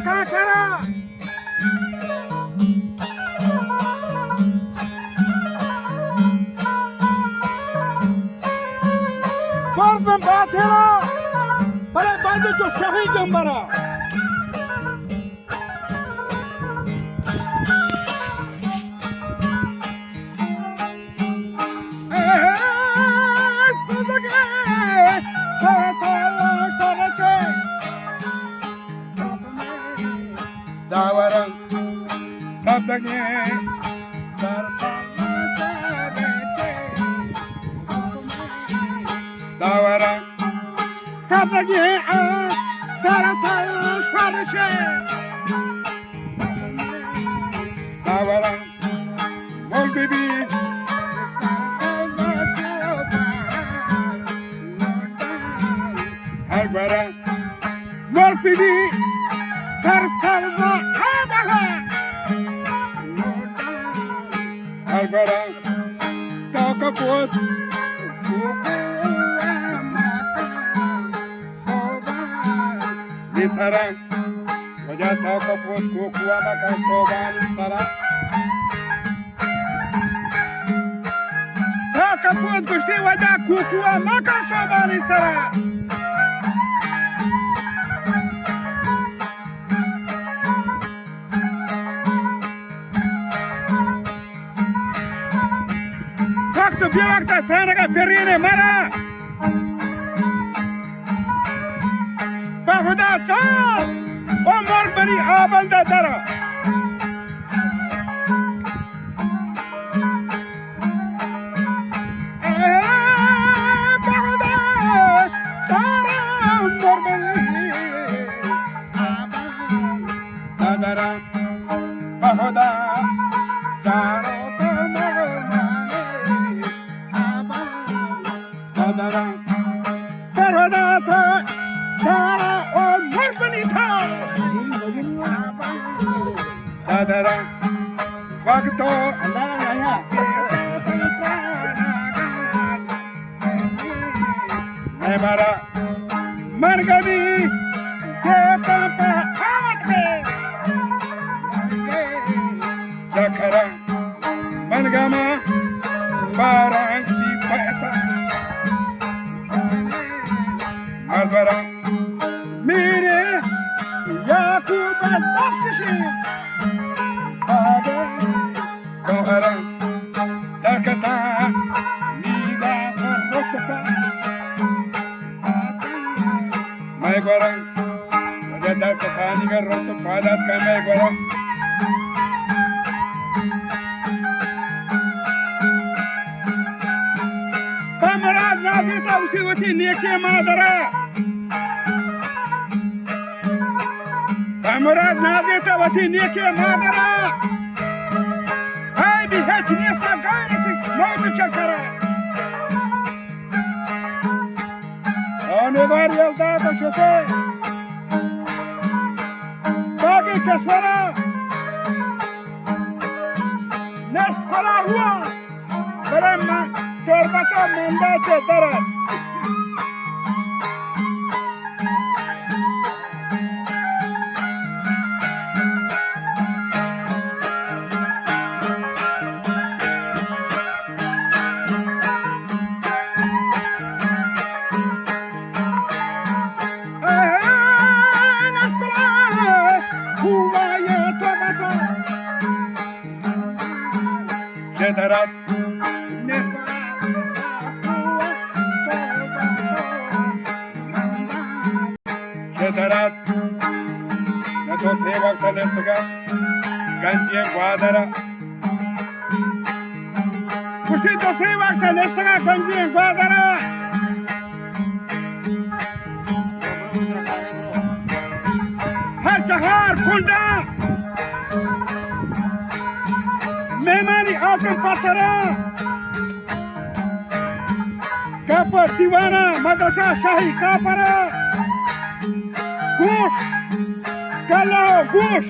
kakara. Barben batera. Para bande jo shahi jambara. Dawaran sabdage dawaran sabdage saratal farche dawaran mol bibi albara mol bibi salva Albara toca pot Nisara Vaja toca pot kukua maka soba Nisara Toca pot gusti vaja kukua maka soba Nisara Waktu biar tak sana perine mara, bahuda cah, umur beri abanda dara. Bahuda cah, umur beri abanda dara, bahuda cah. Paradata Sara or Morbanita Dadara Bagto Nemara Margani Papa Amate Jakara Mangama Baranchi Pesa Albara Mire Yakub al-Dafkishi Abe Kohara Dakasa Nida Rostofa Maigwara Raja Dakasa Niga Rostofa Datka Maigwara Kamarad Nazita Usti Uti Neke Madara Kamarad Nazita Uti Neke Madara Hai bihet nesa gayreti mautu çakara Ane var yolda da şote Bagi kesvara Nespara hua Beremma Torbata mandate dara Generat Generat Nato seva kanestaga Ganjie Guadara Kushito seva kanestaga Ganjie Guadara Har Jahar Kunda Memani Altın Patara Kapı Divana Madrasa Şahi Kapara Kuş Kalao Kuş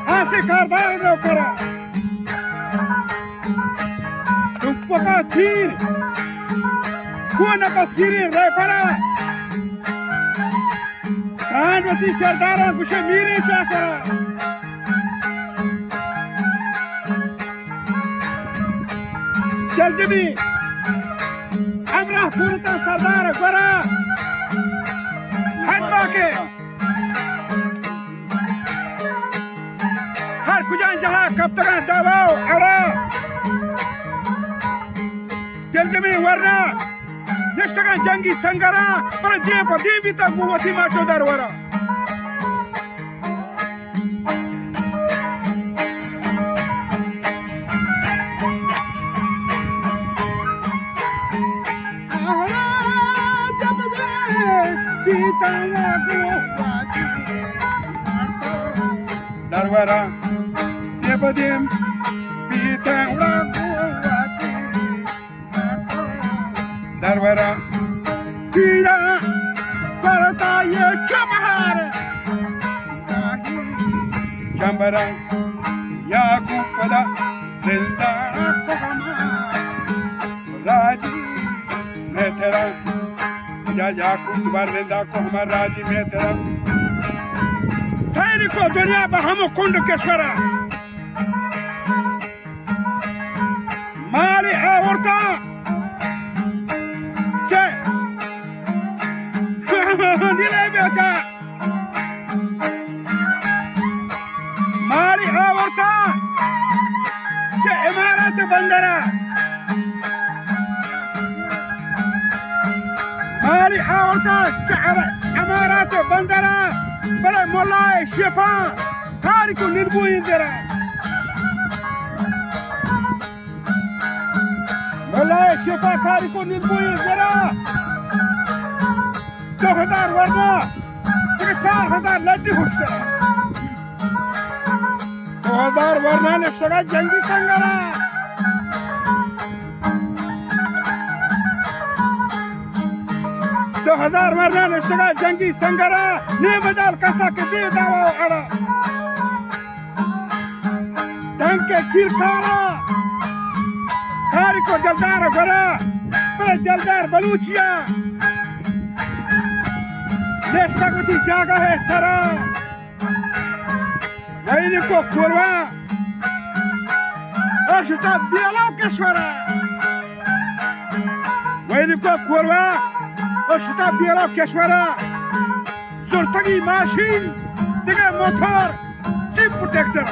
Hasi Kardağ Kara Tupaka Tir Kuana Paskiri Repara आनवती सरदारा कुछ मीरे चाकरा जल्दी अमरा पूरता सरदार गोरा हटवा के हर कुजान जहाँ कब तक दबाओ अड़ा जल्दी वरना निष्ठा जंगी संगरा पर जे पदी भी तक मुवती माचो दरवरा दरवरा ये पदीम पीता दरवरा पीरा करता ये चमहार चंबरा याकूब पदा जिंदा को राजी मैं तेरा या याकूब तुम्हारे जिंदा को हमारा राजी मैं तेरा सैनिक को दुनिया पर हम कुंड के स्वरा माली औरता मारी औरता इमारत बंदरा मारी औरता इमारत बंदरा बड़े मोलाए शिफा कारी को निर्भुई जरा मोलाए शिफा कारी को निर्भुई जरा 4000 वरना 4000 लड्डी हुस्ते 2000 वरना ने सगा जंगी संगरा 2000 वरना ने सगा जंगी संगरा ने मजाल कसा के दे दावा अड़ा तंग के किरकारा कारी को जलदार गरा पर जलदार बलूचिया नेशगती जागा है सरा वैन को कुरवा अशुता बियाला के स्वरा वैन को कुरवा अशुता बियाला के स्वरा सुरतगी मशीन दिगे मोटर चिप प्रोटेक्टर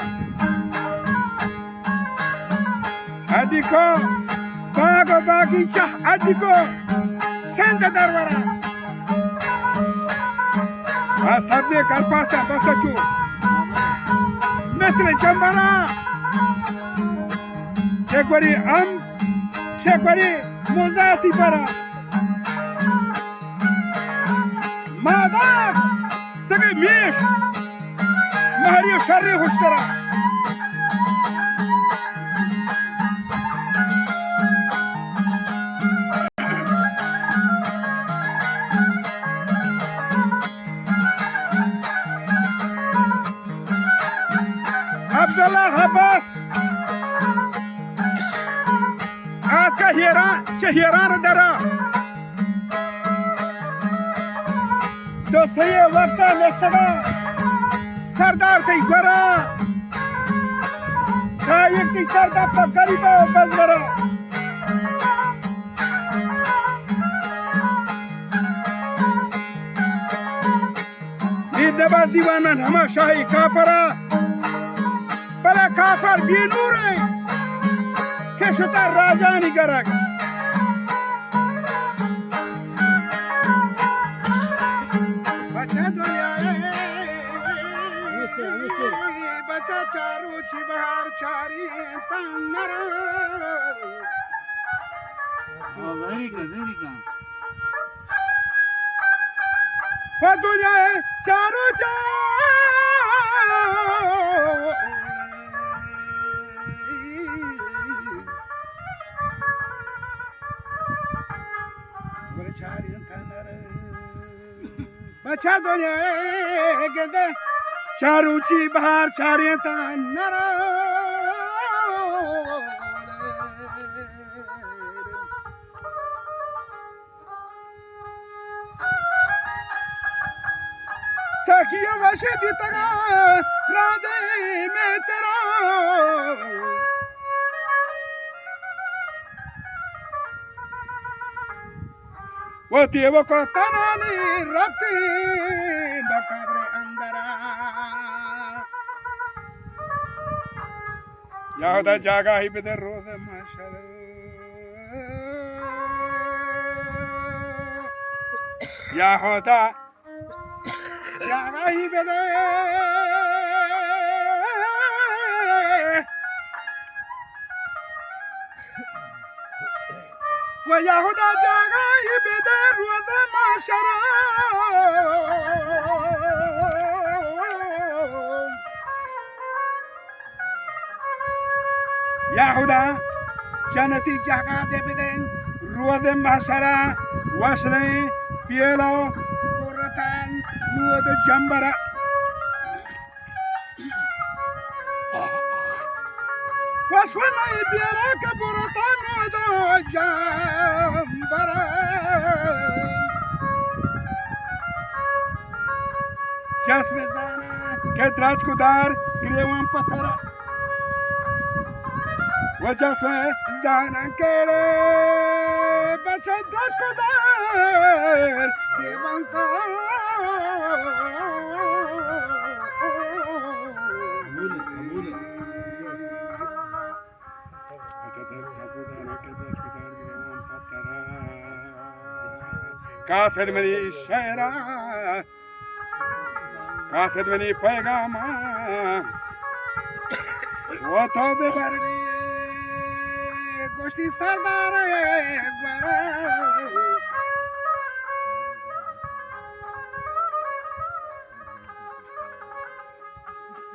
अदिको बागो बागीचा अदिको सेंट दरबारा सबने कल्पासा बसचू मिस्र चंबरा शेखबरी शेखबरी मुजाती परा मादा तके मीश महरियो शर्रे हुस्करा अब्दुल्ला हब्बास आका चहिरान दरा तो सही वक्त नेस्तगा सरदार थे गोरा सायक ती सरदार पर गरीबा बजरा ये दबा दीवाना हमा शाही कापरा बला काफर भी नूर है के शुता राजानी गरक बचा दुनिया बचा चारू छी बहार चारी तन्नर वेरी गुड वो दुनिया चारू बचा दुनिया कहते चारूची बहार चारे तन्नर सखिया वशे दी तगा राजे में तेरा वो देव को तनानी रखती बकब्र अंदरा यादा जागा ही बिदर रोज माशर यादा जागा ही बिदर ويهودا جاغاي بدر وذا معشرا يهودا جنتي جاغا دي بدن روذ معشرا واسلي بيلو قرتان نود جنبرا واسونا بيراك برطان ودو جنبرا جسم زانا كدراج كدار گریوان پترا وجسم زانا كده بشدراج كدار گریوان कासद मनी शेरा कासद मनी पैगामा वो तो बेबरनी गोश्ती सरदार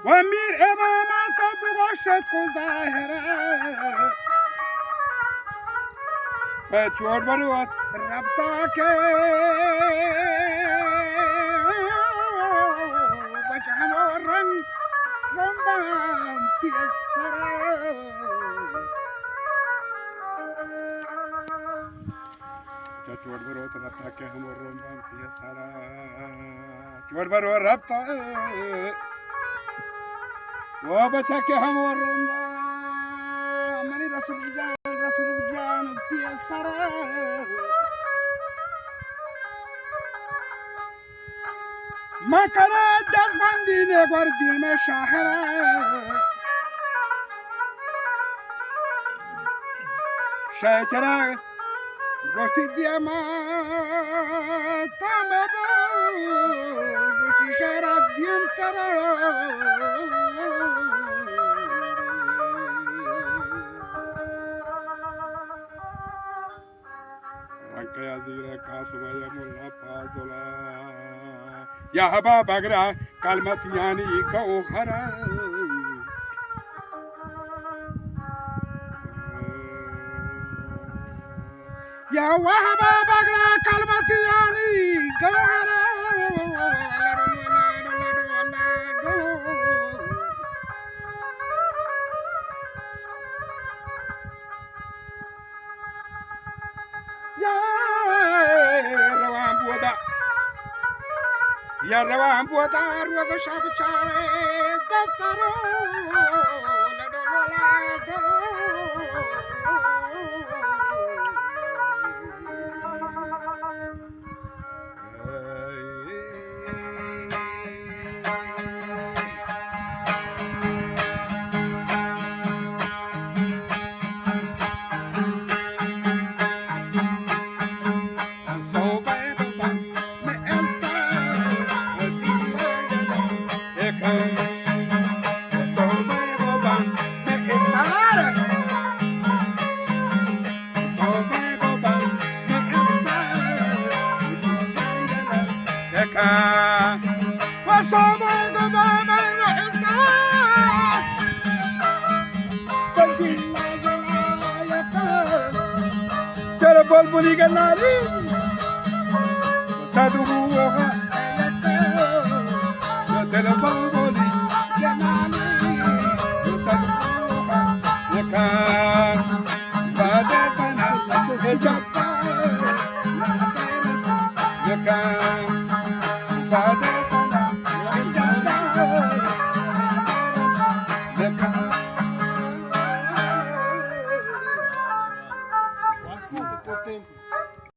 वो मीर इमामा तो बेगोशत को जाहिर चोट बरुआ रब्ता के बचानो रंग रंबाम पियसरा चोट बरुआ रब्ता के हम रंबाम पियसरा चोट बरुआ रब्ता वो बचा के हम रंबाम मनी रसूल जान पियसरा मकरा दसबंदी ने वर्दी में शाहरा शहचरा गोश्ती दिया माता में गोश्ती शहरा दियन करा يا زيرة كاسوما يا ملا فازولا يا هبا بغرا كلمة يعني كوهرا يا وهبا بغرا كلمة يعني كوهرا يا روان بودار وبشاب شاري دفترو بلبلی گلاری صدوها و دل بلبلی جنانی صدوها یکان بعد سنا جاتا یکان بعد سنا Muito tempo.